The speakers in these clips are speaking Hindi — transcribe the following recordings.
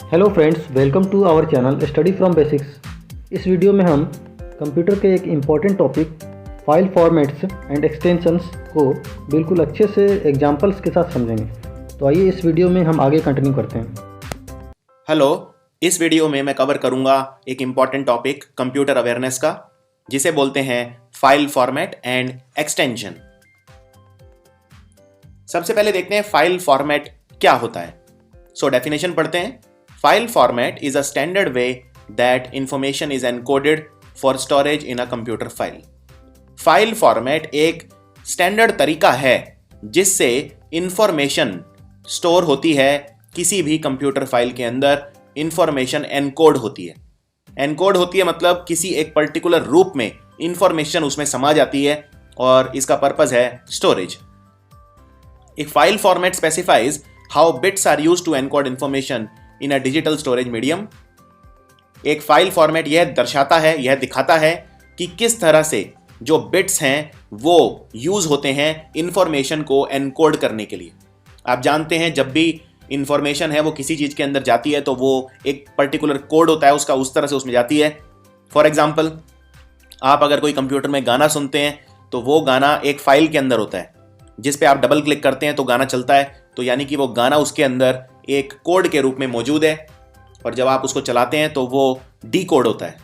Hello friends, welcome to our channel study from basics. इस वीडियो में हम कंप्यूटर के एक important topic file formats and extensions को बिल्कुल अच्छे से एग्जांपल्स के साथ समझेंगे। तो आइए इस वीडियो में हम आगे कंटिन्यू करते हैं। हेलो, इस वीडियो में मैं कवर करूंगा एक इम्पॉर्टेंट टॉपिक कंप्यूटर अवेयरनेस का, जिसे बोलते हैं फाइल फॉर्मेट एंड एक्सटेंशन। सबसे पहले देखते हैं फाइल फॉर्मेट क्या होता है। डेफिनेशन पढ़ते हैं। File format is a standard way that information is encoded for storage in a computer file. File format एक स्टैंडर्ड तरीका है जिससे इंफॉर्मेशन स्टोर होती है किसी भी कंप्यूटर फाइल के अंदर। इंफॉर्मेशन एनकोड होती है। एनकोड होती है मतलब किसी एक पर्टिकुलर रूप में इंफॉर्मेशन उसमें समा जाती है और इसका पर्पस है स्टोरेज। एक file format specifies how bits are used to encode information in a digital storage medium. एक फाइल फॉर्मेट यह दर्शाता है, यह दिखाता है कि किस तरह से जो बिट्स हैं वो यूज होते हैं इंफॉर्मेशन को एनकोड करने के लिए। आप जानते हैं जब भी इंफॉर्मेशन है वो किसी चीज के अंदर जाती है तो वो एक पर्टिकुलर कोड होता है उसका, उस तरह से उसमें जाती है। फॉर एग्जाम्पल, आप अगर कोई कंप्यूटर में गाना सुनते हैं तो वो गाना एक फाइल के अंदर होता है, जिस पे आप डबल क्लिक करते हैं तो गाना चलता है। तो यानी कि वो गाना उसके अंदर एक कोड के रूप में मौजूद है और जब आप उसको चलाते हैं तो वो डी कोड होता है।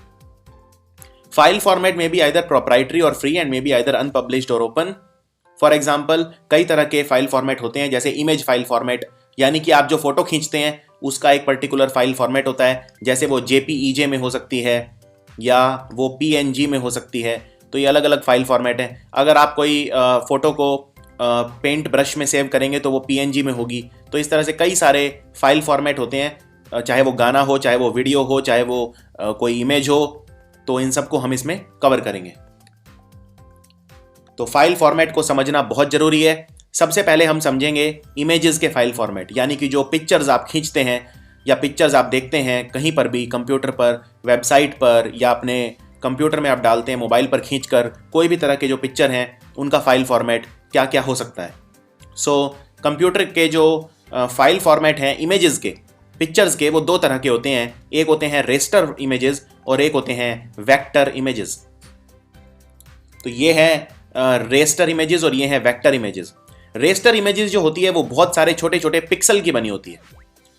फाइल फॉर्मेट में भी आइदर प्रोप्राइटरी और फ्री एंड में भी आइदर अनपब्लिश्ड और ओपन। फॉर एग्जाम्पल, कई तरह के फाइल फॉर्मेट होते हैं, जैसे इमेज फाइल फॉर्मेट, यानी कि आप जो फोटो खींचते हैं उसका एक पर्टिकुलर फाइल फॉर्मेट होता है, जैसे वो जेपीईजे में हो सकती है या वो पीएनजी में हो सकती है। तो ये अलग अलग फाइल फॉर्मेट है। अगर आप कोई फोटो को पेंट ब्रश में सेव करेंगे तो वो पीएनजी में होगी। तो इस तरह से कई सारे फाइल फॉर्मेट होते हैं, चाहे वो गाना हो, चाहे वो वीडियो हो, चाहे वो कोई इमेज हो, तो इन सबको हम इसमें कवर करेंगे। तो फाइल फॉर्मेट को समझना बहुत जरूरी है। सबसे पहले हम समझेंगे इमेजेस के फाइल फॉर्मेट, यानी कि जो पिक्चर्स आप खींचते हैं या पिक्चर्स आप देखते हैं कहीं पर भी, कंप्यूटर पर, वेबसाइट पर, या अपने कंप्यूटर में आप डालते हैं, मोबाइल पर खींचकर, कोई भी तरह के जो पिक्चर हैं उनका फाइल फॉर्मेट क्या क्या हो सकता है। कंप्यूटर के जो फाइल फॉर्मेट हैं इमेजेस के, पिक्चर्स के, वो दो तरह के होते हैं। एक होते हैं रेस्टर इमेजेस और एक होते हैं वेक्टर इमेजेस। तो ये है रेस्टर इमेजेस और ये है वेक्टर इमेजेस। रेस्टर इमेजेस जो होती है वो बहुत सारे छोटे छोटे पिक्सल की बनी होती है।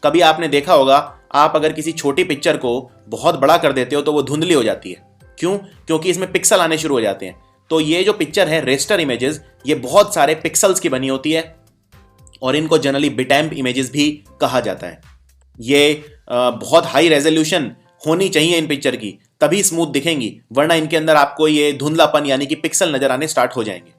कभी आपने देखा होगा, आप अगर किसी छोटी पिक्चर को बहुत बड़ा कर देते हो तो वो धुंधली हो जाती है। क्यों? क्योंकि इसमें पिक्सल आने शुरू हो जाते हैं। तो ये जो पिक्चर है रेस्टर इमेजेस, ये बहुत सारे पिक्सल्स की बनी होती है और इनको जनरली बिटैम्प इमेजेस भी कहा जाता है। ये बहुत हाई रेजोल्यूशन होनी चाहिए इन पिक्चर की, तभी स्मूथ दिखेंगी, वरना इनके अंदर आपको ये धुंधलापन यानी कि पिक्सल नजर आने स्टार्ट हो जाएंगे।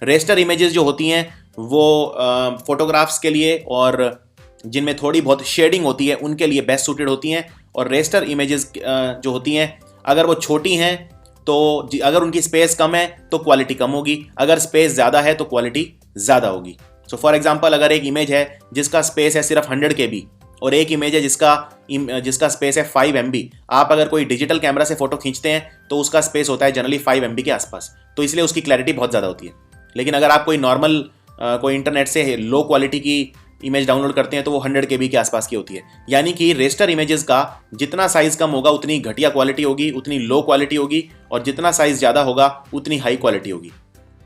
रेस्टर इमेजेस जो होती हैं वो फोटोग्राफ्स के लिए और जिनमें थोड़ी बहुत शेडिंग होती है उनके लिए बेस्ट सूटेड होती हैं। और रेस्टर इमेजेस जो होती हैं, अगर वो छोटी हैं तो अगर उनकी स्पेस कम है तो क्वालिटी कम होगी, अगर स्पेस ज़्यादा है तो क्वालिटी ज़्यादा होगी। फॉर एग्जांपल, अगर एक इमेज है जिसका स्पेस है सिर्फ 100 KB और एक इमेज है जिसका स्पेस है 5 MB, आप अगर कोई डिजिटल कैमरा से फोटो खींचते हैं तो उसका स्पेस होता है जनरली 5 MB के आसपास, तो इसलिए उसकी क्लैरिटी बहुत ज़्यादा होती है। लेकिन अगर आप कोई नॉर्मल कोई इंटरनेट से लो क्वालिटी की इमेज डाउनलोड करते हैं तो वो 100 KB के आसपास की होती है। यानी कि रेस्टर इमेजेस का जितना साइज कम होगा उतनी घटिया क्वालिटी होगी, उतनी लो क्वालिटी होगी, और जितना साइज ज़्यादा होगा उतनी हाई क्वालिटी होगी।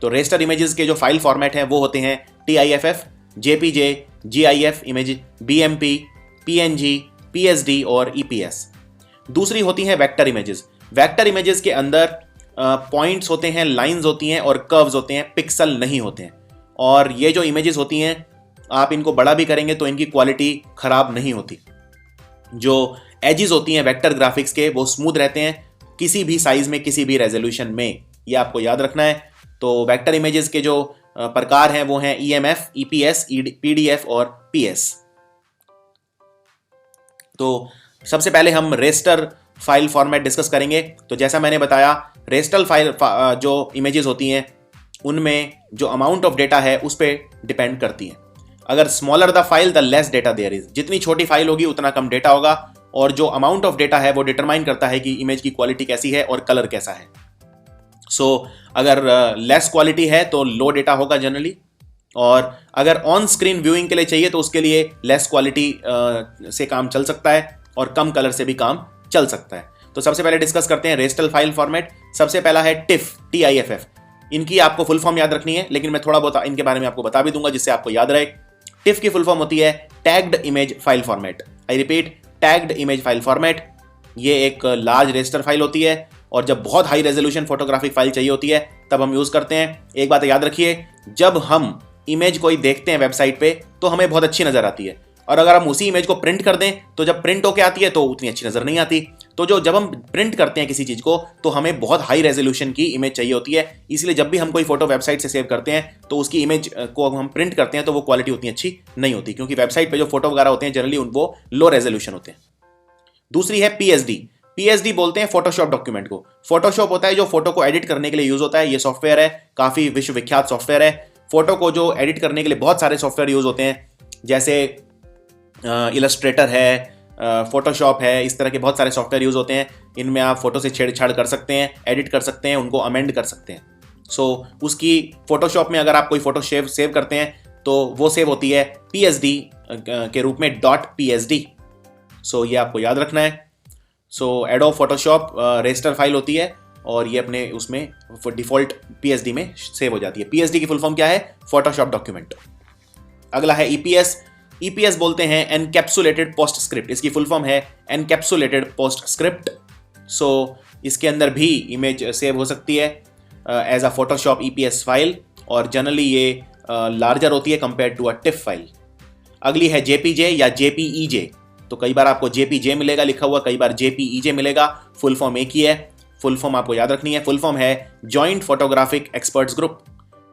तो रेस्टर इमेजेस के जो फाइल फॉर्मेट हैं वो होते हैं TIFF, JPG, GIF image, BMP, PNG, PSD और EPS। दूसरी होती हैं वेक्टर इमेजेस। वेक्टर इमेजेस के अंदर पॉइंट्स होते हैं, लाइंस होती हैं और कर्व्स होते हैं, पिक्सल नहीं होते हैं। और ये जो इमेजेस होती हैं, आप इनको बड़ा भी करेंगे तो इनकी क्वालिटी खराब नहीं होती। जो एजेस होती हैं वेक्टर ग्राफिक्स के, वो स्मूथ रहते हैं किसी भी साइज में, किसी भी रेजोल्यूशन में। ये आपको याद रखना है। तो वेक्टर इमेजेस के जो प्रकार हैं वो हैं EMF, EPS, PDF और PS। तो सबसे पहले हम रेस्टर फाइल फॉर्मेट डिस्कस करेंगे। तो जैसा मैंने बताया, रेस्टर फाइल जो इमेजेस होती हैं उनमें जो अमाउंट ऑफ डेटा है उस पर डिपेंड करती है। अगर smaller the file the less data there is, जितनी छोटी फाइल होगी उतना कम डेटा होगा, और जो अमाउंट ऑफ डेटा है वो डिटरमाइन करता है कि इमेज की क्वालिटी कैसी है और कलर कैसा है। अगर लेस क्वालिटी है तो लो डेटा होगा जनरली, और अगर ऑन स्क्रीन व्यूइंग के लिए चाहिए तो उसके लिए लेस क्वालिटी से काम चल सकता है और कम कलर से भी काम चल सकता है। तो सबसे पहले डिस्कस करते हैं रेस्टल फाइल फॉर्मेट। सबसे पहला है टिफ, TIFF। इनकी आपको फुल फॉर्म याद रखनी है, लेकिन मैं थोड़ा बहुत इनके बारे में आपको बता भी दूंगा जिससे आपको याद रहे। टिफ की फुल फॉर्म होती है tagged image file format. I repeat, tagged image file format. ये एक लार्ज रेस्टर फाइल होती है और जब बहुत हाई रेजोल्यूशन फोटोग्राफिक फाइल चाहिए होती है तब हम यूज करते हैं। एक बात याद रखिए, जब हम इमेज कोई देखते हैं वेबसाइट पे तो हमें बहुत अच्छी नजर आती है, और अगर हम उसी इमेज को प्रिंट कर दें तो जब प्रिंट होके आती है तो उतनी अच्छी नजर नहीं आती। तो जब हम प्रिंट करते हैं किसी चीज को तो हमें बहुत हाई रेजोल्यूशन की इमेज चाहिए होती है, इसलिए जब भी हम कोई फोटो वेबसाइट से सेव करते हैं तो उसकी इमेज को हम प्रिंट करते हैं तो वो क्वालिटी उतनी अच्छी नहीं होती, क्योंकि वेबसाइट पे जो फोटो वगैरह होते हैं जनरली वो लो रेजोल्यूशन होते हैं। दूसरी है PSD बोलते हैं फोटोशॉप डॉक्यूमेंट को। फोटोशॉप होता है जो फोटो को एडिट करने के लिए यूज होता है। ये सॉफ्टवेयर है, काफी विश्वविख्यात सॉफ्टवेयर है। फोटो को जो एडिट करने के लिए बहुत सारे सॉफ्टवेयर यूज होते हैं, जैसे इलस्ट्रेटर है, फोटोशॉप है, इस तरह के बहुत सारे सॉफ्टवेयर यूज होते हैं। इनमें आप फोटो से छेड़छाड़ कर सकते हैं, एडिट कर सकते हैं, उनको अमेंड कर सकते हैं। उसकी फोटोशॉप में अगर आप कोई फोटो सेव करते हैं तो वो सेव होती है PSD के रूप में .psd। ये आपको याद रखना है। एडोब फोटोशॉप रेस्टर फाइल होती है और ये अपने उसमें डिफॉल्ट PSD में सेव हो जाती है। PSD की फुल फॉर्म क्या है? Photoshop document. अगला है EPS बोलते हैं एनकैप्सुलेटेड पोस्ट स्क्रिप्ट। इसकी फुल फॉर्म है एनकैप्सुलेटेड पोस्ट स्क्रिप्ट। इसके अंदर भी इमेज सेव हो सकती है as a Photoshop EPS file, और जनरली ये लार्जर होती है compare to a tiff file. अगली है JPJ या JPEJ। तो कई बार आपको JPJ मिलेगा लिखा हुआ, कई बार JPEJ मिलेगा। फुल फॉर्म एक ही है, फुल फॉर्म आपको याद रखनी है। फुल फॉर्म है joint photographic experts group.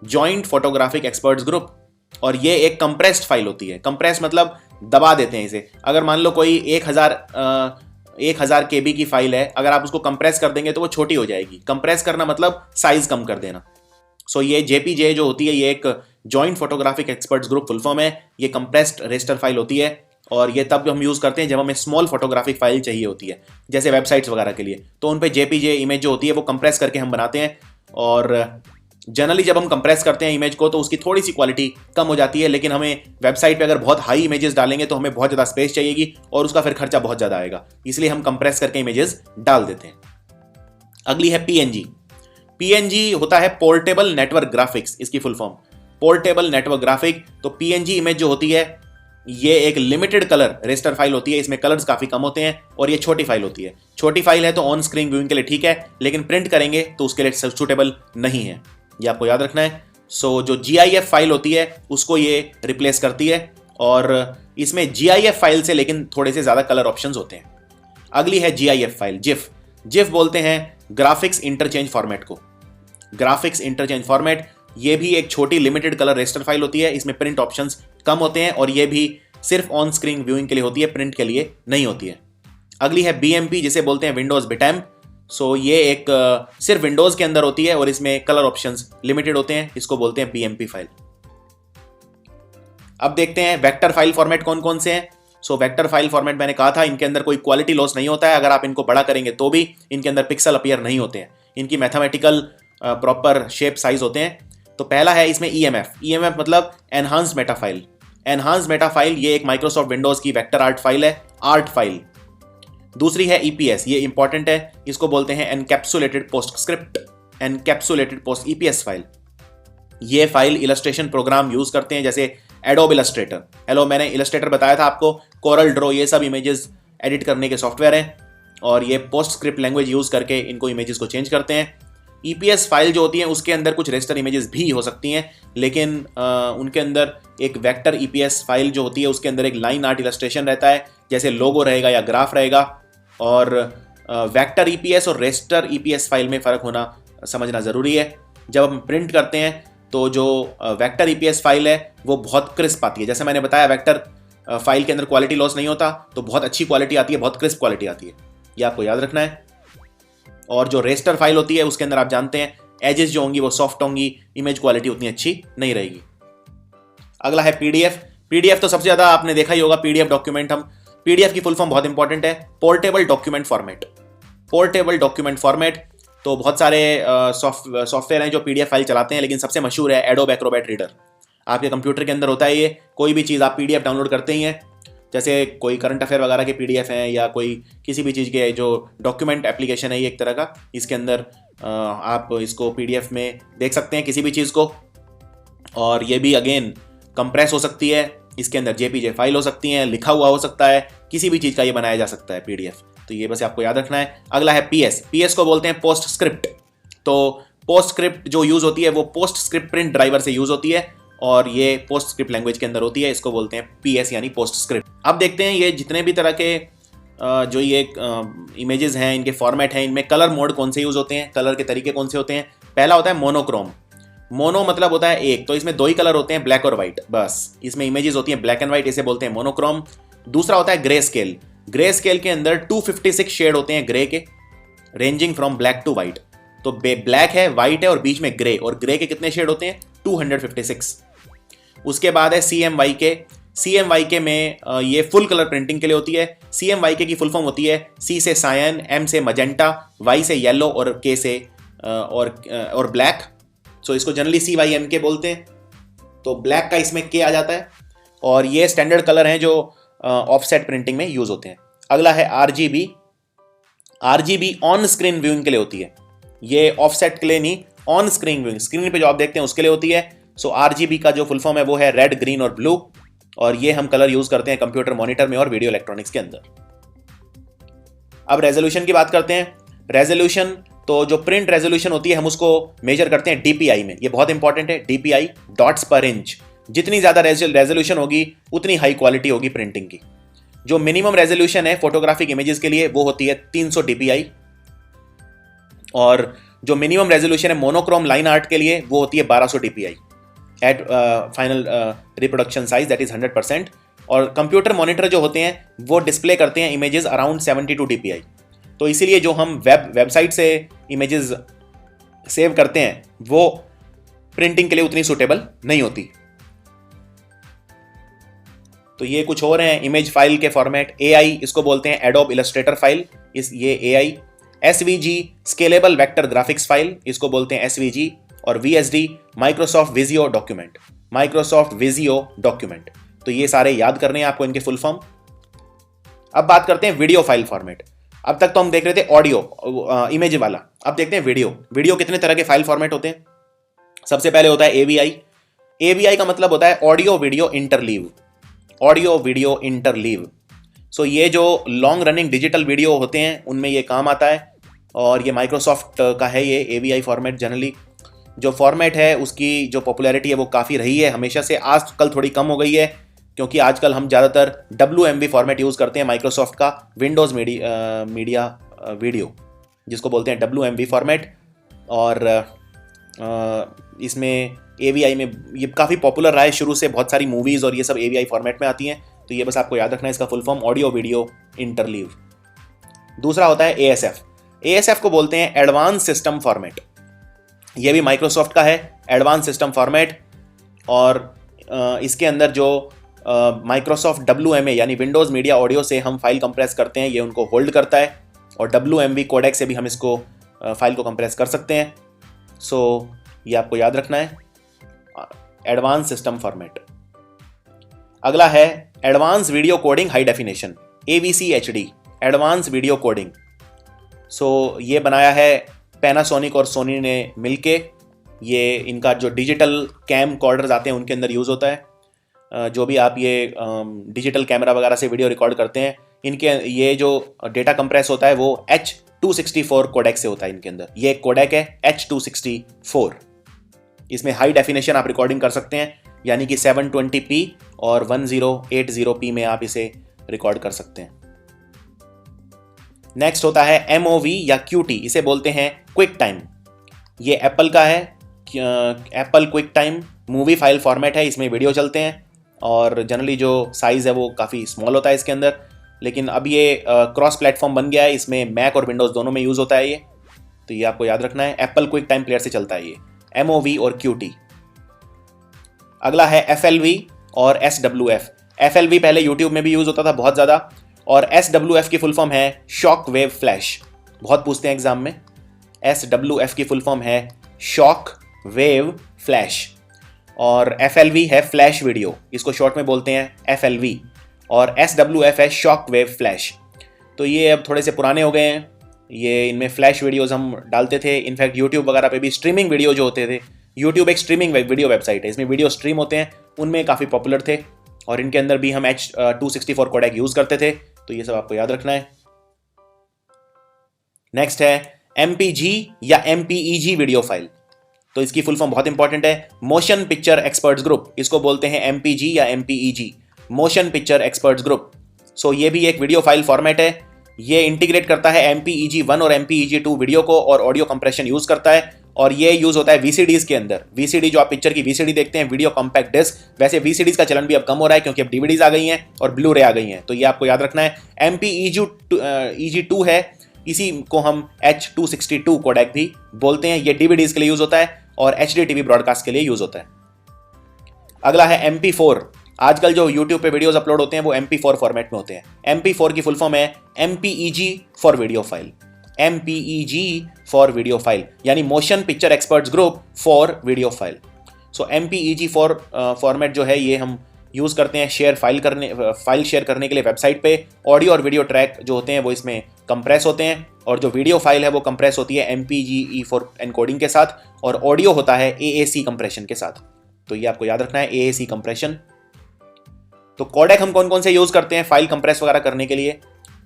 Joint photographic experts group. और ये एक कंप्रेस्ड फाइल होती है। कंप्रेस मतलब दबा देते हैं इसे। अगर मान लो कोई 1000 KB की फाइल है, अगर आप उसको कंप्रेस कर देंगे तो वो छोटी हो जाएगी। कंप्रेस करना मतलब साइज कम कर देना। ये JPJ जो होती है ये एक joint photographic experts group full form है। ये कंप्रेस्ड रेस्टर फाइल होती है और ये तब हम यूज करते हैं जब हमें स्मॉल फोटोग्राफिक फाइल चाहिए होती है, जैसे वेबसाइट्स वगैरह के लिए। तो उन पे JPJ इमेज जो होती है वो कंप्रेस करके हम बनाते हैं, और जनरली जब हम कंप्रेस करते हैं इमेज को तो उसकी थोड़ी सी क्वालिटी कम हो जाती है, लेकिन हमें वेबसाइट पे अगर बहुत हाई इमेजेस डालेंगे तो हमें बहुत ज़्यादा स्पेस चाहिएगी और उसका फिर खर्चा बहुत ज़्यादा आएगा, इसलिए हम कंप्रेस करके इमेजेस डाल देते हैं। अगली है PNG होता है पोर्टेबल नेटवर्क ग्राफिक्स। इसकी full form portable network graphic. तो PNG इमेज जो होती है ये एक लिमिटेड कलर रेस्टर फाइल होती है। इसमें कलर्स काफ़ी कम होते हैं और ये छोटी फाइल होती है। छोटी फाइल है तो ऑन स्क्रीन व्यूइंग के लिए ठीक है, लेकिन प्रिंट करेंगे तो उसके लिए सूटेबल नहीं है, ये आपको याद रखना है। जो GIF फाइल होती है उसको ये रिप्लेस करती है, और इसमें GIF फाइल से लेकिन थोड़े से ज़्यादा कलर ऑप्शंस होते हैं। अगली है GIF फाइल, GIF बोलते हैं ग्राफिक्स इंटरचेंज फॉर्मेट को। ग्राफिक्स इंटरचेंज फॉर्मेट ये भी एक छोटी लिमिटेड कलर रेस्टर फाइल होती है। इसमें प्रिंट ऑप्शंस कम होते हैं और ये भी सिर्फ ऑन स्क्रीन व्यूइंग के लिए होती है, प्रिंट के लिए नहीं होती है। अगली है BMP जिसे बोलते हैं विंडोज बिटैम्प। ये एक सिर्फ विंडोज के अंदर होती है और इसमें कलर ऑप्शंस लिमिटेड होते हैं, इसको बोलते हैं BMP फाइल। अब देखते हैं वेक्टर फाइल फॉर्मेट कौन कौन से हैं। वेक्टर फाइल फॉर्मेट मैंने कहा था इनके अंदर कोई क्वालिटी लॉस नहीं होता है। अगर आप इनको बड़ा करेंगे तो भी इनके अंदर पिक्सल अपीयर नहीं होते हैं, इनकी मैथमेटिकल प्रॉपर शेप साइज होते हैं। तो पहला है इसमें EMF मतलब enhance Meta file. Enhance Meta file ये एक माइक्रोसॉफ्ट विंडोज की वेक्टर आर्ट फाइल है, आर्ट फाइल। दूसरी है EPS, ये इंपॉर्टेंट है, इसको बोलते हैं encapsulated post script. Encapsulated post EPS file, ये फाइल इलस्ट्रेशन प्रोग्राम यूज करते हैं जैसे एडोब इलस्ट्रेटर। मैंने इलस्ट्रेटर बताया था आपको, कोरल ड्रॉ, ये सब इमेजेस एडिट करने के सॉफ्टवेयर हैं और ये पोस्ट स्क्रिप्ट लैंग्वेज यूज करके इनको इमेजेस को चेंज करते हैं। EPS फाइल जो होती है उसके अंदर कुछ रेस्टर इमेजेस भी हो सकती हैं, लेकिन उनके अंदर एक वेक्टर EPS फाइल जो होती है उसके अंदर एक लाइन आर्ट इलस्ट्रेशन रहता है, जैसे लोगो रहेगा या ग्राफ रहेगा। और वेक्टर EPS और रेस्टर EPS फाइल में फ़र्क होना समझना ज़रूरी है। जब हम प्रिंट करते हैं तो जो वेक्टर EPS फाइल है वो बहुत क्रिस्प आती है। जैसे मैंने बताया वेक्टर फाइल के अंदर क्वालिटी लॉस नहीं होता, तो बहुत अच्छी क्वालिटी आती है, बहुत क्रिस्प क्वालिटी आती है, ये आपको याद रखना है। और जो रेस्टर फाइल होती है उसके अंदर आप जानते हैं एजेस जो होंगी वो सॉफ्ट होंगी, इमेज क्वालिटी उतनी अच्छी नहीं रहेगी। अगला है PDF तो सबसे ज़्यादा आपने देखा ही होगा। PDF डॉक्यूमेंट, हम PDF की फुल फॉर्म बहुत इंपॉर्टेंट है, portable document format. Portable document format तो बहुत सारे सॉफ्टवेयर हैं जो PDF फाइल चलाते हैं, लेकिन सबसे मशहूर है एडोब एक्रोबैट रीडर। आपके कंप्यूटर के अंदर होता है ये। कोई भी चीज़ आप PDF डाउनलोड करते ही हैं, जैसे कोई करंट अफेयर वगैरह के PDF हैं या कोई किसी भी चीज़ के जो डॉक्यूमेंट एप्लीकेशन है ये एक तरह का, इसके अंदर आप इसको PDF में देख सकते हैं किसी भी चीज़ को। और ये भी अगेन कंप्रेस हो सकती है, इसके अंदर JPG फाइल हो सकती हैं, लिखा हुआ हो सकता है, किसी भी चीज़ का ये बनाया जा सकता है PDF। तो ये बस आपको याद रखना है। अगला है PS को बोलते हैं पोस्ट स्क्रिप्ट। तो पोस्ट स्क्रिप्ट जो यूज़ होती है वो पोस्ट स्क्रिप्ट प्रिंट ड्राइवर से यूज़ होती है और ये पोस्ट स्क्रिप्ट लैंग्वेज के अंदर होती है, इसको बोलते हैं PS यानी पोस्ट स्क्रिप्ट। अब देखते हैं ये जितने भी तरह के जो ये इमेजेस हैं, इनके फॉर्मेट हैं, इनमें कलर मोड कौन से यूज़ होते हैं, कलर के तरीके कौन से होते हैं। पहला होता है मोनोक्रोम। मोनो मतलब होता है एक, तो इसमें दो ही कलर होते हैं, ब्लैक और व्हाइट, बस इसमें इमेजेस होती हैं ब्लैक एंड व्हाइट, इसे बोलते हैं मोनोक्रोम। दूसरा होता है ग्रे स्केल। ग्रे स्केल के अंदर 256 शेड होते हैं ग्रे के, ranging from black to white. तो ब्लैक है, व्हाइट है और बीच में ग्रे, और ग्रे के कितने शेड होते हैं 256। उसके बाद है CMYK। CMYK में ये फुल कलर प्रिंटिंग के लिए होती है। CMYK की फुल फॉर्म होती है C से सायन, M से मजेंटा, Y से येलो और K से और ब्लैक। सो इसको जनरली CYMK बोलते हैं। तो ब्लैक का इसमें K आ जाता है और ये स्टैंडर्ड कलर हैं जो ऑफसेट प्रिंटिंग में यूज होते हैं। अगला है RGB। RGB on screen viewing के लिए होती है, ये ऑफसेट के लिए नहीं, ऑन स्क्रीन व्यूइंग, स्क्रीन पे जो आप देखते हैं उसके लिए होती है। सो RGB का जो फुल फॉर्म है वो है रेड, ग्रीन और ब्लू, और ये हम कलर यूज करते हैं कंप्यूटर मॉनिटर में और वीडियो इलेक्ट्रॉनिक्स के अंदर। अब रेजोल्यूशन की बात करते हैं। रेजोल्यूशन, तो जो प्रिंट रेजोल्यूशन होती है हम उसको मेजर करते हैं DPI में। ये बहुत इंपॉर्टेंट है, DPI डॉट्स पर इंच। जितनी ज्यादा रेजोल्यूशन होगी उतनी हाई क्वालिटी होगी प्रिंटिंग की। जो मिनिमम रेजोल्यूशन है फोटोग्राफिक इमेजेस के लिए वो होती है 300 DPI, और जो मिनिमम रेजोल्यूशन है मोनोक्रोम लाइन आर्ट के लिए वो होती है 1200 DPI at final reproduction size, that is 100%। और कंप्यूटर मॉनिटर जो होते हैं वो डिस्प्ले करते हैं इमेजेस अराउंड 72 DPI। तो इसीलिए जो हम वेबसाइट से इमेजेस सेव करते हैं वो प्रिंटिंग के लिए उतनी सुटेबल नहीं होती। तो ये कुछ और हैं इमेज फाइल के फॉर्मेट। AI इसको बोलते हैं एडोब इलस्ट्रेटर फाइल, ये AI। SVG scalable vector graphics file, इसको बोलते हैं SVG। और VSD Microsoft Visio document, Microsoft Visio document. तो ये सारे याद करने हैं आपको इनके फुल फॉर्म। अब बात करते हैं वीडियो फाइल फॉर्मेट। अब तक तो हम देख रहे थे ऑडियो इमेज वाला, अब देखते हैं वीडियो कितने तरह के फाइल फॉर्मेट होते हैं। सबसे पहले होता है AVI। AVI का मतलब होता है audio video interleave, audio video interleave. So ये जो लॉन्ग रनिंग डिजिटल वीडियो होते हैं उनमें ये काम आता है, और ये माइक्रोसॉफ्ट का है ये AVI फॉर्मेट। जनरली जो फॉर्मेट है उसकी जो पॉपुलैरिटी है वो काफ़ी रही है हमेशा से, आजकल थोड़ी कम हो गई है क्योंकि आजकल हम ज़्यादातर WMV फॉर्मेट यूज़ करते हैं माइक्रोसॉफ्ट का, विंडोज़ मीडिया वीडियो जिसको बोलते हैं WMV फॉर्मेट। और इसमें AVI में ये काफ़ी पॉपुलर रहा है शुरू से, बहुत सारी मूवीज़ और ये सब AVI फॉर्मेट में आती हैं। तो ये बस आपको याद रखना है इसका full form, audio video interleave. दूसरा होता है ASF। ASF को बोलते हैं एडवांस सिस्टम फॉर्मेट, ये भी माइक्रोसॉफ्ट का है, एडवांस सिस्टम फॉर्मेट। और इसके अंदर जो माइक्रोसॉफ्ट WMA यानी विंडोज़ मीडिया ऑडियो से हम फाइल कंप्रेस करते हैं ये उनको होल्ड करता है, और WMV कोडेक से भी हम इसको फाइल को कंप्रेस कर सकते हैं। सो ये आपको याद रखना है, एडवांस सिस्टम फॉर्मेट। अगला है advance video coding high definition, AVC-HD, advance video coding. So ये बनाया है पैनासोनिक और सोनी ने मिलके। ये इनका जो डिजिटल कैम कॉर्डर्स आते हैं उनके अंदर यूज़ होता है। जो भी आप ये डिजिटल कैमरा वगैरह से वीडियो रिकॉर्ड करते हैं, इनके ये जो डेटा कंप्रेस होता है वो H.264 कोडेक से होता है इनके अंदर। ये एक कोडेक है H.264, इसमें हाई डेफिनेशन आप रिकॉर्डिंग कर सकते हैं, यानी कि 720p और 1080p में आप इसे रिकॉर्ड कर सकते हैं। नेक्स्ट होता है MOV या QT, इसे बोलते हैं क्विक टाइम। ये एप्पल का है, Apple quick time movie file format है, इसमें वीडियो चलते हैं और जनरली जो साइज़ है वो काफ़ी स्मॉल होता है इसके अंदर। लेकिन अब ये क्रॉस प्लेटफॉर्म बन गया है, इसमें मैक और विंडोज़ दोनों में यूज़ होता है ये, तो ये आपको याद रखना है। एप्पल क्विक टाइम प्लेयर से चलता है ये MOV और QT। अगला है FLV और SWF। FLV पहले यूट्यूब में भी यूज़ होता था बहुत ज़्यादा, और SWF की फुल फॉर्म है शॉक वेव फ्लैश, बहुत पूछते हैं एग्जाम में। SWF की फुल फॉर्म है शॉक वेव फ्लैश। और FLV है फ्लैश वीडियो, इसको शॉर्ट में बोलते हैं FLV, और SWF है शॉक वेव फ्लैश। तो ये अब थोड़े से पुराने हो गए हैं, ये इनमें फ्लैश वीडियोस हम डालते थे। इनफैक्ट यूट्यूब वगैरह पे भी स्ट्रीमिंग वीडियो जो होते थे, यूट्यूब एक स्ट्रीमिंग वीडियो वेबसाइट है, इसमें वीडियो स्ट्रीम होते हैं, उनमें काफ़ी पॉपुलर थे, और इनके अंदर भी हम H.264 कोडेक यूज़ करते थे। तो ये सब आपको याद रखना है। नेक्स्ट है MPG या MPEG वीडियो फाइल। तो इसकी फुल फॉर्म बहुत इंपॉर्टेंट है, मोशन पिक्चर एक्सपर्ट्स ग्रुप, इसको बोलते हैं MPG या MPEG, motion picture experts group. So ये भी एक वीडियो फाइल फॉर्मेट है, ये इंटीग्रेट करता है MPEG-1 और MPEG-2 वीडियो को और ऑडियो कंप्रेशन यूज करता है, और ये यूज होता है VCDs के अंदर। VCD जो आप पिक्चर की VCD देखते हैं, वीडियो कॉम्पैक्ट डिस्क, वैसे VCDs का चलन भी अब कम हो रहा है क्योंकि अब DVDs आ गई हैं और ब्लू रे आ गई हैं, तो ये आपको याद रखना है। MPEG-2 है, इसी को हम H.262 कोडेक भी बोलते हैं, ये DVDs के लिए यूज होता है और HD TV ब्रॉडकास्ट के लिए यूज होता है। अगला है MP4। आजकल जो YouTube पे वीडियोस अपलोड होते हैं वो MP4 फॉर्मेट में होते हैं। MP4 की फुल फॉर्म है MPEG for video file, MPEG for video file, यानी motion picture experts group for video file. So MPEG format जो है ये हम यूज़ करते हैं फाइल शेयर करने के लिए वेबसाइट पे। ऑडियो और वीडियो ट्रैक जो होते हैं वो इसमें कंप्रेस होते हैं, और जो वीडियो फाइल है वो कंप्रेस होती है MPEG-4 एनकोडिंग के साथ, और ऑडियो होता है AAC कंप्रेशन के साथ। तो ये आपको याद रखना है, AAC कंप्रेशन। तो कोडेक हम कौन कौन से यूज़ करते हैं फाइल कंप्रेस वगैरह करने के लिए?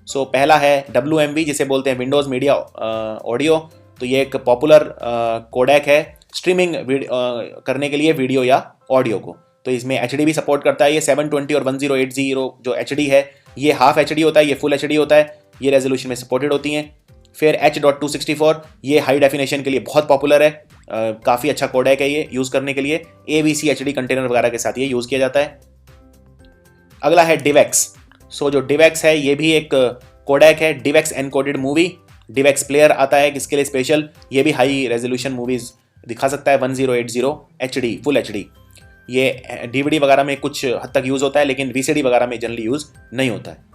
सो पहला है WMV, जिसे बोलते हैं विंडोज़ मीडिया ऑडियो। तो ये एक पॉपुलर कोडेक है स्ट्रीमिंग करने के लिए वीडियो या ऑडियो को। तो इसमें HD भी सपोर्ट करता है। ये 720 और 1080 जो HD है ये हाफ HD होता है, ये फुल HD होता है, ये रेजोल्यूशन में सपोर्टेड होती हैं। फिर H.264, ये हाई डेफिनेशन के लिए बहुत पॉपुलर है, काफ़ी अच्छा कोडेक है ये यूज़ करने के लिए। AVC HD कंटेनर वगैरह के साथ ये यूज़ किया जाता है। अगला है DivX। सो जो DivX है ये भी एक कोडेक है, DivX encoded movie. DivX player आता है किसके लिए स्पेशल, ये भी हाई रेजोल्यूशन मूवीज़ दिखा सकता है, 1080 HD फुल HD। ये DVD वगैरह में कुछ हद तक यूज़ होता है, लेकिन VCD वगैरह में जनरली यूज़ नहीं होता है।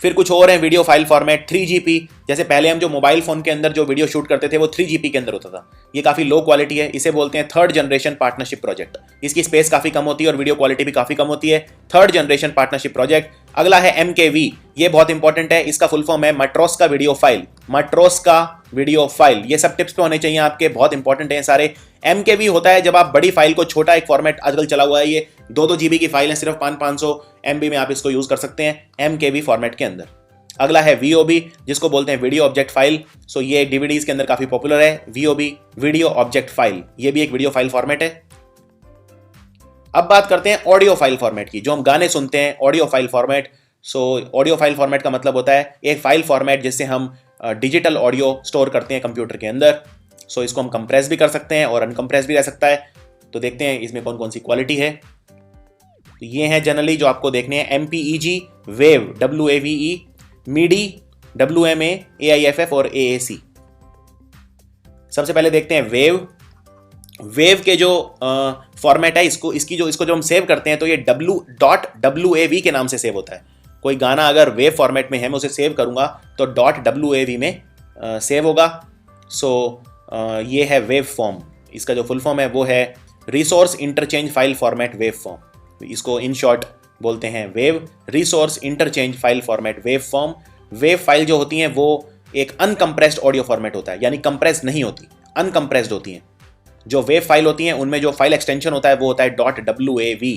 फिर कुछ और हैं वीडियो फाइल फॉर्मेट 3GP। जैसे पहले हम जो मोबाइल फ़ोन के अंदर जो वीडियो शूट करते थे वो 3GP के अंदर होता था, ये काफ़ी लो क्वालिटी है, इसे बोलते हैं थर्ड जनरेशन पार्टनरशिप प्रोजेक्ट। इसकी स्पेस काफ़ी कम होती है और वीडियो क्वालिटी भी काफ़ी कम होती है, थर्ड जनरेशन पार्टनरशिप प्रोजेक्ट। अगला है MKV, ये बहुत इंपॉर्टेंट है, इसका फुल फॉर्म है मैट्रोस्का वीडियो फाइल, मैट्रोस्का वीडियो फाइल। ये सब टिप्स पे होने चाहिए आपके, बहुत इंपॉर्टेंट है सारे। MKV होता है जब आप बड़ी फाइल को, छोटा एक फॉर्मेट आजकल चला हुआ है, ये 2-2 GB की फाइल है, सिर्फ 500 MB में आप इसको यूज़ कर सकते हैं MKV फॉर्मेट के अंदर। अगला है VOB, जिसको बोलते हैं वीडियो ऑब्जेक्ट फाइल। सो ये DVDs के अंदर काफ़ी पॉपुलर है, VOB वीडियो ऑब्जेक्ट फाइल, ये भी एक वीडियो फाइल फॉर्मेट है। अब बात करते हैं ऑडियो फाइल फॉर्मेट की, जो हम गाने सुनते हैं, audio file format. So audio file format का मतलब होता है एक फाइल फॉर्मेट जिससे हम डिजिटल ऑडियो स्टोर करते हैं कंप्यूटर के अंदर। सो इसको हम कंप्रेस भी कर सकते हैं और अनकंप्रेस भी रह सकता है। तो देखते हैं इसमें कौन कौन सी क्वालिटी है। तो ये हैं जनरली जो आपको देखने हैं, MPEG, wave WAVE, MIDI, WMA, AIFF और AAC। सबसे पहले देखते हैं वेव के जो फॉर्मेट है, इसको जो हम सेव करते हैं तो ये .wav के नाम से सेव होता है। कोई गाना अगर वेव फॉर्मेट में है, मैं उसे सेव करूंगा तो .wav में सेव होगा। सो ये है वेव फॉर्म, इसका जो फुल फॉर्म है वो है resource interchange file format wave form. इसको इन शॉर्ट बोलते हैं wave, resource interchange file format wave form. Wave file जो होती हैं वो एक अनकंप्रेस्ड ऑडियो फॉर्मेट होता है, यानी कंप्रेस नहीं होती, अनकंप्रेस्ड होती हैं। जो वेव फाइल होती हैं उनमें जो फाइल एक्सटेंशन होता है वो होता है .wav,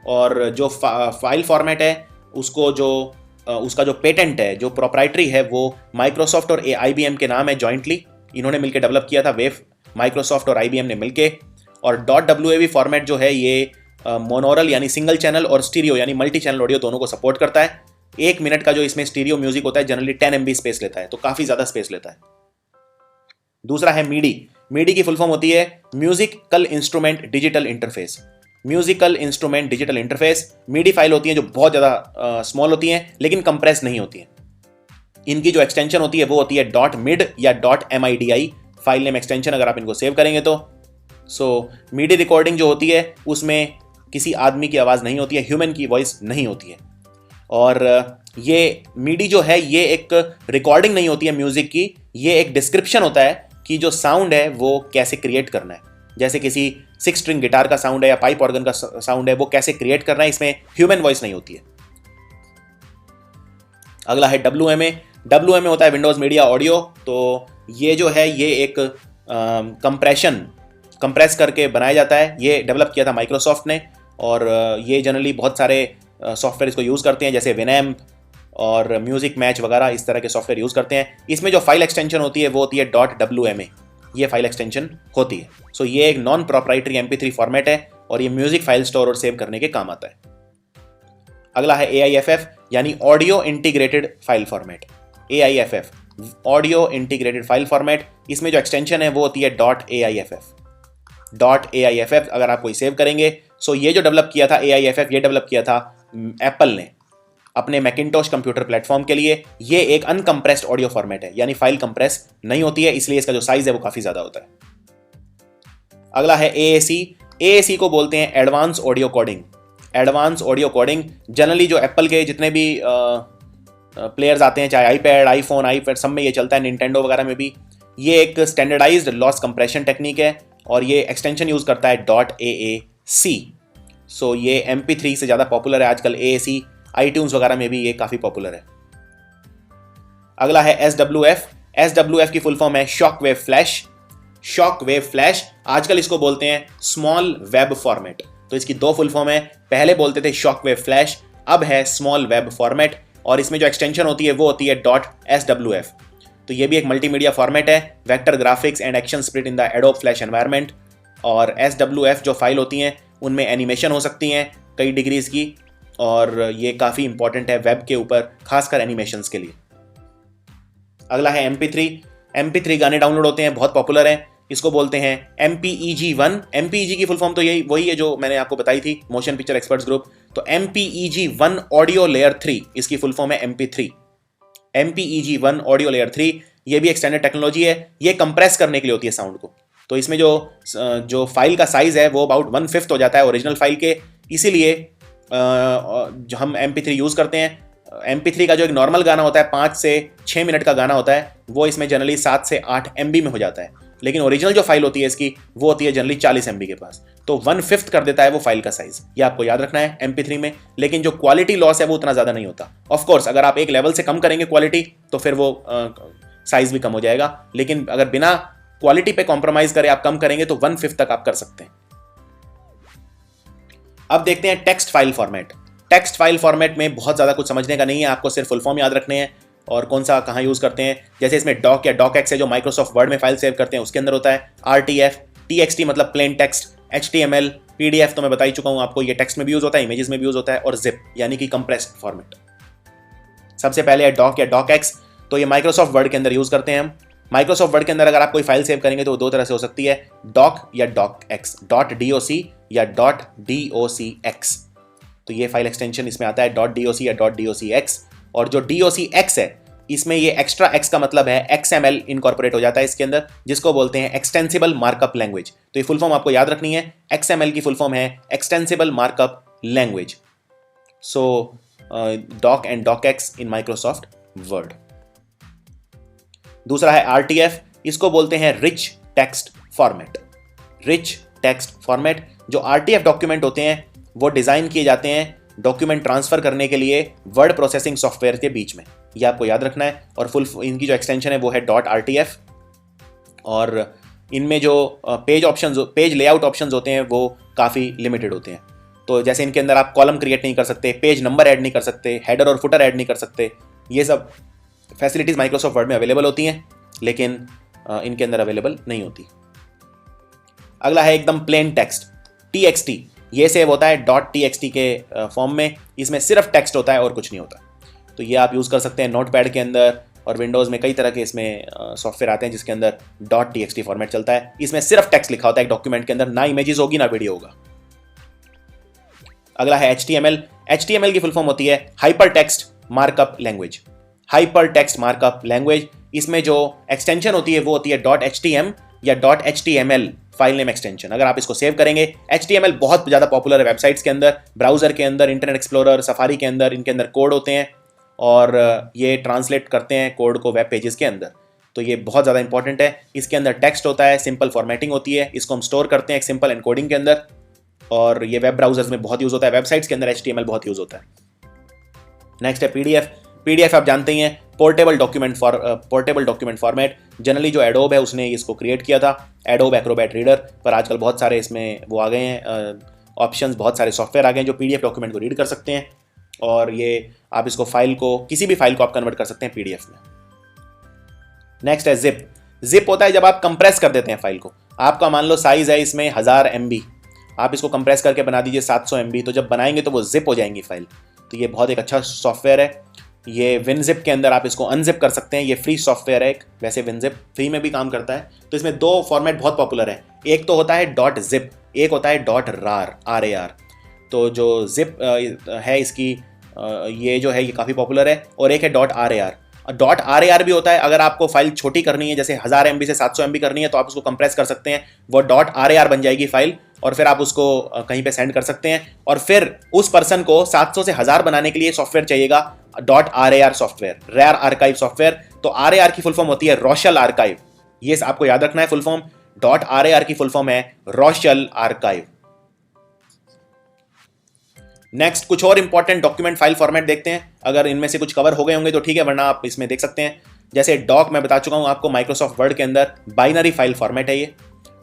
और जो फाइल फॉर्मेट है उसका जो पेटेंट है, जो प्रोप्राइटरी है, वो माइक्रोसॉफ्ट और IBM के नाम है। जॉइंटली इन्होंने मिलकर डेवलप किया था वेव, माइक्रोसॉफ्ट और IBM ने मिलके। और .wav फॉर्मेट जो है ये मोनोरल यानी सिंगल चैनल और स्टीरियो यानी मल्टी चैनल ऑडियो दोनों को सपोर्ट करता है। 1 मिनट का जो इसमें स्टीरियो म्यूजिक होता है जनरली 10 MB स्पेस लेता है, तो काफी ज्यादा स्पेस लेता है। दूसरा है MIDI की फुल फॉर्म होती है musical instrument digital interface. Musical instrument digital interface MIDI file होती हैं जो बहुत ज्यादा स्मॉल होती हैं लेकिन कंप्रेस नहीं होती हैं। इनकी जो एक्सटेंशन होती है वो होती है .mid या .midi फाइल नेम एक्सटेंशन, अगर आप इनको सेव करेंगे तो। सो MIDI रिकॉर्डिंग जो होती है उसमें किसी आदमी की आवाज़ नहीं होती है, ह्यूमन की वॉइस नहीं होती है। और ये MIDI जो है ये एक रिकॉर्डिंग नहीं होती है म्यूजिक की, ये एक डिस्क्रिप्शन होता है कि जो साउंड है वो कैसे क्रिएट करना है। जैसे किसी 6 स्ट्रिंग गिटार का साउंड है या पाइप ऑर्गन का साउंड है, वो कैसे क्रिएट करना है, इसमें ह्यूमन वॉइस नहीं होती है। अगला है WMA। WMA होता है विंडोज मीडिया ऑडियो। तो ये जो है ये एक कंप्रेस करके बनाया जाता है। ये डेवलप किया था माइक्रोसॉफ्ट ने, और ये जनरली बहुत सारे सॉफ्टवेयर इसको यूज़ करते हैं, जैसे विनैम्प और म्यूजिक मैच वगैरह इस तरह के सॉफ्टवेयर यूज़ करते हैं। इसमें जो फाइल एक्सटेंशन होती है वो होती है .wma, ये फाइल एक्सटेंशन होती है। सो ये एक नॉन प्रोप्राइटरी MP3 फॉर्मेट है और ये म्यूजिक फाइल स्टोर और सेव करने के काम आता है। अगला है AIFF यानी audio integrated file format. AIFF audio integrated file format, इसमें जो एक्सटेंशन है वो होती है .AIFF। .AIFF अगर आप कोई सेव करेंगे, सो ये जो डेवलप किया था AIFF, ये डेवलप किया था एप्पल ने अपने मैकिंटोश कंप्यूटर प्लेटफॉर्म के लिए। ये एक अनकंप्रेस्ड ऑडियो फॉर्मेट है, यानी फाइल कंप्रेस नहीं होती है, इसलिए इसका जो साइज है वो काफी ज्यादा होता है। अगला है AAC। AAC को बोलते हैं advance audio coding. Advance audio coding generally जो एप्पल के जितने भी प्लेयर्स आते हैं, चाहे आईपैड, आईफोन, आईपैड, सब में ये चलता है, निंटेंडो वगैरह में भी, ये एक स्टैंडर्डाइज्ड लॉस कंप्रेशन टेक्निक है और ये एक्सटेंशन यूज करता है .AAC। सो ये MP3 से ज़्यादा पॉपुलर है आजकल AAC, iTunes वगैरह में भी ये काफ़ी पॉपुलर है। अगला है SWF। SWF की फुल फॉर्म है shock wave flash. Shock wave flash आजकल इसको बोलते हैं स्मॉल वेब फॉर्मेट। तो इसकी दो फुल फॉर्म है, पहले बोलते थे शॉक वेव फ्लैश, अब है स्मॉल वेब फॉर्मेट, और इसमें जो एक्सटेंशन होती है वो होती है .SWF। तो ये भी एक मल्टीमीडिया फॉर्मेट है, vector graphics and action split in the adobe flash environment. और SWF जो फाइल होती हैं उनमें एनिमेशन हो सकती हैं कई डिग्रीज की, और ये काफ़ी इंपॉर्टेंट है वेब के ऊपर, खासकर एनिमेशंस के लिए। अगला है MP3। MP3 गाने डाउनलोड होते हैं, बहुत पॉपुलर हैं, इसको बोलते हैं MPEG-1। MPEG की फुल फॉर्म तो यही वही है जो मैंने आपको बताई थी, मोशन पिक्चर एक्सपर्ट्स ग्रुप। तो MPEG-1 ऑडियो लेयर 3, इसकी फुल फॉर्म है MP3। MPEG-1 ऑडियो लेयर 3, ये भी एक स्टैंडर्ड टेक्नोलॉजी है, ये कंप्रेस करने के लिए होती है साउंड को। तो इसमें जो फाइल का साइज है वो अबाउट 1/5 हो जाता है ओरिजिनल फाइल के, इसीलिए जो हम MP3 यूज़ करते हैं, MP3 का जो एक नॉर्मल गाना होता है 5 से 6 मिनट का गाना होता है, वो इसमें जनरली 7 से 8 MB में हो जाता है, लेकिन ओरिजिनल जो फाइल होती है इसकी वो होती है जनरली 40 MB के पास। तो 1/5 कर देता है वो फाइल का साइज, ये आपको याद रखना है MP3 में। लेकिन जो क्वालिटी लॉस है वो उतना ज़्यादा नहीं होता। ऑफकोर्स अगर आप एक लेवल से कम करेंगे क्वालिटी तो फिर वो साइज भी कम हो जाएगा, लेकिन अगर बिना क्वालिटी पे कॉम्प्रोमाइज करे आप कम करेंगे तो 1/5 तक आप कर सकते हैं। अब देखते हैं text file format. Text file format में बहुत ज़्यादा कुछ समझने का नहीं है, आपको सिर्फ फुल फॉर्म याद रखने हैं और कौन सा कहाँ यूज़ करते हैं। जैसे इसमें डॉक या डॉकएक्स है जो माइक्रोसॉफ्ट वर्ड में फाइल सेव करते हैं, उसके अंदर होता है। RTF, TXT मतलब प्लेन टेक्स्ट, HTML, PDF तो मैं बता ही चुका हूँ आपको, ये टेक्स्ट में भी यूज़ होता है, इमेजेस में भी यूज़ होता है, और जिप यानी कि कंप्रेस्ड फॉर्मेट। सबसे पहले है डॉक या डॉकएक्स, तो ये माइक्रोसॉफ्ट वर्ड के अंदर यूज़ करते हैं हम। माइक्रोसॉफ्ट वर्ड के अंदर अगर आप कोई फाइल सेव करेंगे तो वो दो तरह से हो सकती है, डॉक या डॉकएक्स, .doc या .docx। तो ये फाइल एक्सटेंशन इसमें आता है .doc या .docx। और जो docx है इसमें ये एक्स्ट्रा x का मतलब है XML इनकॉर्पोरेट हो जाता है इसके अंदर, जिसको बोलते हैं एक्सटेंसिबल मार्कअप लैंग्वेज। तो ये फुल फॉर्म आपको याद रखनी है, XML की फुल फॉर्म है extensible markup language. So doc and docx in Microsoft Word. दूसरा है RTF, इसको बोलते हैं rich text format. Rich text format, जो RTF डॉक्यूमेंट होते हैं वो डिज़ाइन किए जाते हैं डॉक्यूमेंट ट्रांसफ़र करने के लिए वर्ड प्रोसेसिंग सॉफ्टवेयर के बीच में, ये आपको याद रखना है। और फुल इनकी जो एक्सटेंशन है वो है .RTF। और इनमें जो पेज लेआउट ऑप्शंस होते हैं वो काफ़ी लिमिटेड होते हैं। तो जैसे इनके अंदर आप कॉलम क्रिएट नहीं कर सकते, पेज नंबर ऐड नहीं कर सकते, हेडर और फुटर ऐड नहीं कर सकते, ये सब फैसिलिटीज़ माइक्रोसॉफ्ट वर्ड में अवेलेबल होती हैं, लेकिन इनके अंदर अवेलेबल नहीं होती। अगला है एकदम प्लेन टेक्स्ट, TXT। ये सेव होता है .txt के फॉर्म में, इसमें सिर्फ टेक्स्ट होता है और कुछ नहीं होता। तो ये आप यूज़ कर सकते हैं नोटपैड के अंदर, और विंडोज़ में कई तरह के इसमें सॉफ्टवेयर आते हैं जिसके अंदर .txt फॉर्मेट चलता है। इसमें सिर्फ टेक्स्ट लिखा होता है एक डॉक्यूमेंट के अंदर, ना इमेजेस होगी ना वीडियो होगा। अगला है HTML। HTML की फुल फॉर्म होती है hyper text markup language. Hyper text markup language, इसमें जो एक्सटेंशन होती है वो होती है .htm या .html फाइल नेम एक्सटेंशन। अगर आप इसको सेव करेंगे, HTML बहुत ज़्यादा पॉपुलर है वेबसाइट्स के अंदर, ब्राउज़र के अंदर, इंटरनेट एक्सप्लोरर, सफारी के अंदर, इनके अंदर कोड होते हैं और ये ट्रांसलेट करते हैं कोड को वेब पेजेस के अंदर। तो ये बहुत ज़्यादा इंपॉर्टेंट है। इसके अंदर टेक्स्ट होता है, सिंपल फॉर्मेटिंग होती है, इसको हम स्टोर करते हैं एक सिंपल एनकोडिंग के अंदर, और ये वेब ब्राउजर्स में बहुत यूज़ होता है, वेबसाइट्स के अंदर HTML बहुत यूज़ होता है। नेक्स्ट है PDF। PDF आप जानते ही हैं, पोर्टेबल डॉक्यूमेंट फॉर्मेट। जनरली जो एडोब है उसने इसको क्रिएट किया था, एडोब एक्रोबैट रीडर, पर आजकल बहुत सारे इसमें वो आ गए हैं ऑप्शंस, बहुत सारे सॉफ्टवेयर आ गए हैं जो PDF डॉक्यूमेंट को रीड कर सकते हैं, और ये आप इसको फाइल को, किसी भी फाइल को आप कन्वर्ट कर सकते हैं PDF में। नेक्स्ट है जिप। जिप होता है जब आप कंप्रेस कर देते हैं फाइल को। आपका मान लो साइज है इसमें 1000 MB, आप इसको कंप्रेस करके बना दीजिए 700 MB, तो जब बनाएंगे तो वो जिप हो जाएंगी फाइल। तो ये बहुत एक अच्छा सॉफ्टवेयर है। ये WinZip के अंदर आप इसको अनजिप कर सकते हैं, ये फ्री सॉफ्टवेयर है एक, वैसे WinZip फ्री में भी काम करता है। तो इसमें दो फॉर्मेट बहुत पॉपुलर है, एक तो होता है .zip, एक होता है .rar। तो जो जिप है इसकी ये जो है ये काफ़ी पॉपुलर है, और एक है .rar। .rar भी होता है, अगर आपको फाइल छोटी करनी है, जैसे 1000 MB से 700 MB करनी है, तो आप उसको कंप्रेस कर सकते हैं, वो .rar बन जाएगी फाइल, और फिर आप उसको कहीं पे सेंड कर सकते हैं। और फिर उस पर्सन को 700 से 1000 बनाने के लिए सॉफ्टवेयर चाहिएगा .rar software, RAR archive software. तो RAR की फुल फॉर्म होती है रोशल आर्काइव, ये आपको याद रखना है फुल फॉर्म। .rar की फुल फॉर्म है रोशल आर्काइव। नेक्स्ट कुछ और इंपॉर्टेंट डॉक्यूमेंट फाइल फॉर्मेट देखते हैं, अगर इनमें से कुछ कवर हो गए होंगे तो ठीक है, वरना आप इसमें देख सकते हैं। जैसे डॉक मैं बता चुका हूं आपको, माइक्रोसॉफ्ट वर्ड के अंदर बाइनरी फाइल फॉर्मेट है ये।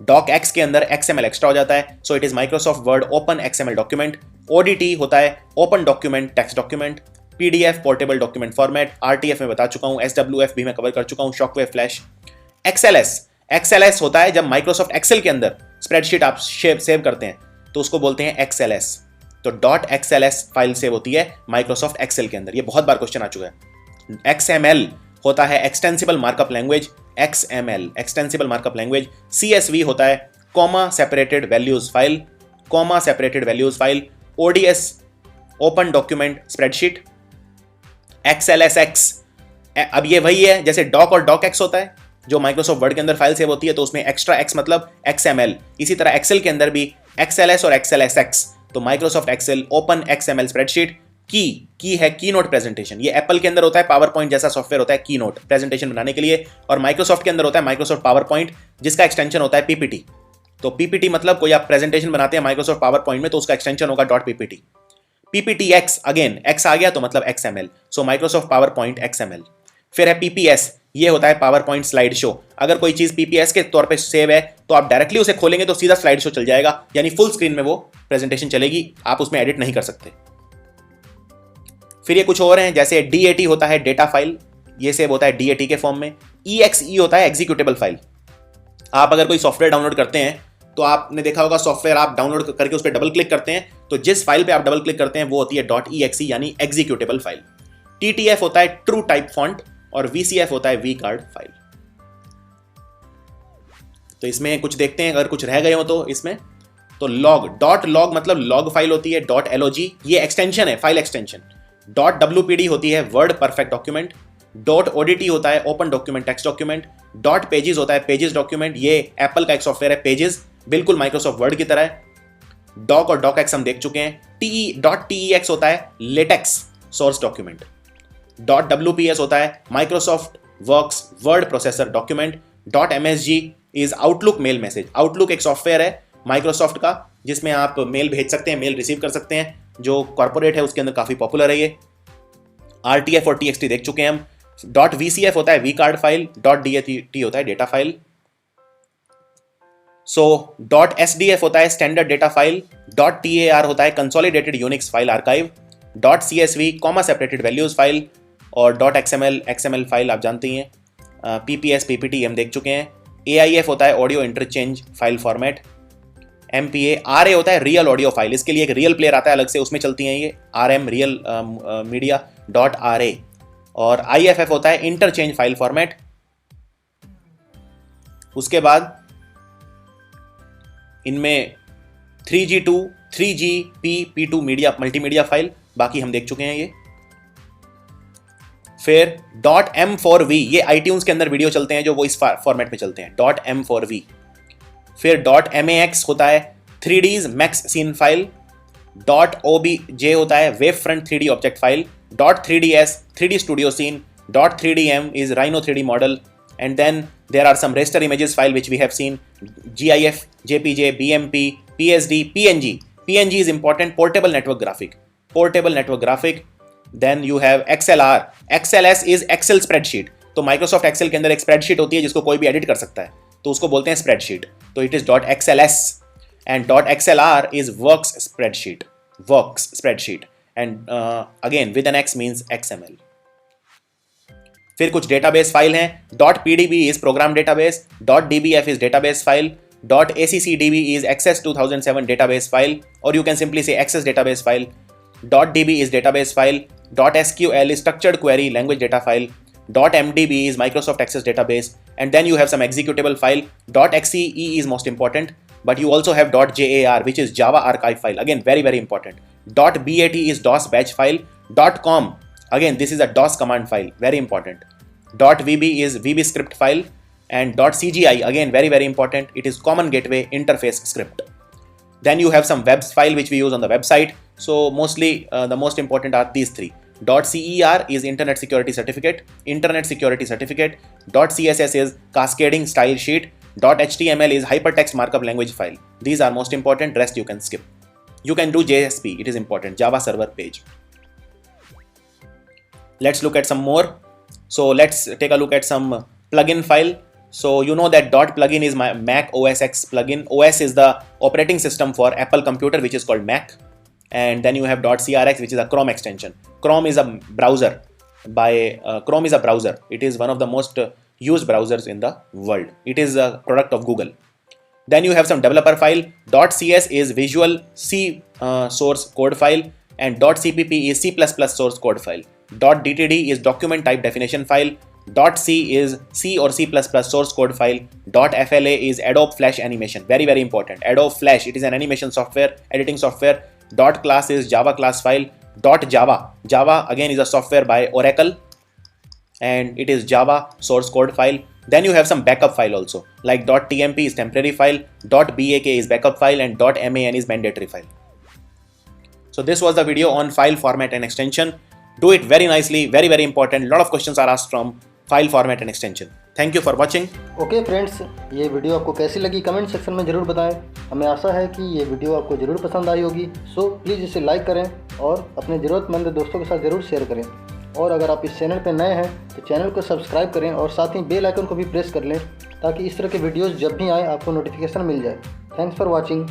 डॉक एक्स के अंदर XML एक्स्ट्रा हो जाता है, so it is Microsoft word open XML document. ODT होता है open document text document. PDF portable document format, RTF में बता चुका हूं, SWF भी मैं कवर कर चुका हूं, शॉकवेव फ्लैश। XLS होता है जब माइक्रोसॉफ्ट एक्सेल के अंदर स्प्रेडशीट आप सेव करते हैं तो उसको बोलते हैं XLS। तो .xls फाइल सेव होती है माइक्रोसॉफ्ट एक्सेल के अंदर, ये बहुत बार क्वेश्चन आ चुका है। XML होता है extensible markup language, XML extensible markup language. CSV होता है comma separated values file. ODS open document spreadsheet. XLSX अब ये वही है जैसे डॉक और डॉकएक्स होता है जो माइक्रोसॉफ्ट वर्ड के अंदर फाइल सेव होती है, तो उसमें एक्स्ट्रा एक्स मतलब XML। इसी तरह एक्सेल के अंदर भी XLS और XLSX। तो Microsoft Excel open XML spreadsheet. की है की नोट प्रेजेंटेशन, ये एप्पल के अंदर होता है, पावर पॉइंट जैसा सॉफ्टवेयर होता है की नोट प्रेजेंटेशन बनाने के लिए, और माइक्रोसॉफ्ट के अंदर होता है माइक्रोसॉफ्ट पावर पॉइंट जिसका एक्सटेंशन होता है PPT। तो PPT मतलब कोई आप प्रेजेंटेशन बनाते हैं माइक्रोसॉफ्ट पावर पॉइंट में तो उसका एक्सटेंशन होगा .ppt। PPTX अगेन एक्स आ गया तो मतलब XML, सो माइक्रोसॉफ्ट पावर पॉइंट XML। फिर है PPS, ये होता है पावर पॉइंट स्लाइड शो। अगर कोई चीज PPS के तौर पे सेव है तो आप डायरेक्टली उसे खोलेंगे तो सीधा स्लाइड शो चल जाएगा, यानी फुल स्क्रीन में वो प्रेजेंटेशन चलेगी, आप उसमें एडिट नहीं कर सकते। फिर ये कुछ और हैं, जैसे DAT होता है डेटा फाइल, ये सेव होता है DAT के फॉर्म में। EXE होता है एग्जीक्यूटेबल फाइल। आप अगर कोई सॉफ्टवेयर डाउनलोड करते हैं तो आपने देखा होगा सॉफ्टवेयर आप डाउनलोड करके उस पर डबल क्लिक करते हैं तो जिस फाइल पे आप डबल क्लिक करते हैं वो होती है .exe यानी एग्जीक्यूटेबल फाइल। TTF होता है ट्रू टाइप फॉन्ट, और VCF होता है वी कार्ड फाइल। तो इसमें कुछ देखते हैं, अगर कुछ रह गए हो तो इसमें तो .log मतलब लॉग फाइल होती है। .log ये एक्सटेंशन है, फाइल एक्सटेंशन। .wpd होती है वर्ड परफेक्ट डॉक्यूमेंट। .odt होता है open document text document. .pages होता है पेजेस डॉक्यूमेंट, ये एप्पल का एक सॉफ्टवेयर है पेजेस, बिल्कुल माइक्रोसॉफ्ट वर्ड की तरह है। डॉक और डॉकएक्स हम देख चुके हैं। .tex होता है लेटेक्स सोर्स डॉक्यूमेंट। .wps होता है Microsoft Works word processor document. .msg is Outlook mail message. Outlook एक सॉफ्टवेयर है माइक्रोसॉफ्ट का जिसमें आप मेल भेज सकते हैं, मेल रिसीव कर सकते हैं, जो कॉर्पोरेट है उसके अंदर काफी पॉपुलर है ये। RTF और TXT देख चुके हैं हम। .vcf होता है वी कार्ड फाइल। .dat होता है डेटा फाइल। सो .sdf होता है स्टैंडर्ड डेटा फाइल। .tar होता है consolidated Unix file archive. .csv comma separated values file, और .xml फाइल आप जानते ही हैं। PPS PPT हम देख चुके हैं। AIF होता है audio interchange file format. MPA RA होता है रियल ऑडियो फाइल, इसके लिए एक रियल प्लेयर आता है अलग से, उसमें चलती हैं ये RM रियल मीडिया .RA। और IFF होता है इंटरचेंज फाइल फॉर्मेट। उसके बाद इनमें 3G2 3GP P2 media multimedia file, बाकी हम देख चुके हैं ये। फिर .m4v ये iTunes के अंदर वीडियो चलते हैं जो वो इस फॉर्मेट में चलते हैं, .m4v। फिर .max होता है 3Ds max scene file. .obj होता है Wavefront 3D object file. .3ds 3D studio scene. .3dm is Rhino 3D model. And then there are some raster images file which we have seen: GIF, JPG, BMP, PSD, PNG. PNG is important, portable network graphic. Portable network graphic. Then you have XLR. XLS is Excel spreadsheet. तो Microsoft Excel के अंदर एक स्प्रेडशीट होती है जिसको कोई भी एडिट कर सकता है, तो उसको बोलते हैं स्प्रेडशीट. तो it is .xls and .xlr is works spreadsheet. And again with an X means XML. फिर कुछ डेटाबेस फाइल हैं. .pdb is program database, .dbf is database file, .accdb is access 2007 database file, or you can simply say access database file. .db is database file, .sql is structured query language data file, .mdb is Microsoft Access database, and then you have some executable file. .xe is most important, but you also have .jar which is Java archive file, again very important. .bat is DOS batch file. .com, again this is a DOS command file, very important. .vb is VB script file, and .cgi again very important, it is common gateway interface script. Then you have some webs file which we use on the website. So mostly the most important are these three. .cer is internet security certificate. .css is cascading style sheet. .html is hypertext markup language file. These are most important, rest you can skip. You can do JSP, it is important, Java server page. Let's look at some more. So let's take a look at some plugin file. So you know that .plugin is my Mac OS X plugin. OS is the operating system for Apple computer, which is called Mac. And then you have .crx, which is a Chrome extension. Chrome is a browser. It is one of the most used browsers in the world. It is a product of Google. Then you have some developer file. .cs is Visual C source code file, and .cpp is C++ source code file. .dtd is document type definition file. .c is C or C++ source code file. .fla is Adobe Flash animation, very important. Adobe Flash, it is an animation software, editing software. .class is Java class file. Java again is a software by Oracle, and it is Java source code file. Then you have some backup file also, like .tmp is temporary file, .bak is backup file, and .man is mandatory file. So this was the video on file format and extension. Do it very nicely, very important. Lot of questions are asked from file format and extension. Thank you for watching. Okay friends, ये वीडियो आपको कैसी लगी कमेंट सेक्शन में ज़रूर बताएं. हमें आशा है कि ये वीडियो आपको ज़रूर पसंद आई होगी. सो प्लीज़ इसे लाइक करें और अपने ज़रूरतमंद दोस्तों के साथ ज़रूर शेयर करें. और अगर आप इस चैनल पर नए हैं तो चैनल को सब्सक्राइब करें और साथ ही बेल आइकन को भी प्रेस कर लें, ताकि इस तरह के वीडियोज़ जब भी आएँ आपको नोटिफिकेशन मिल जाए. Thanks for watching.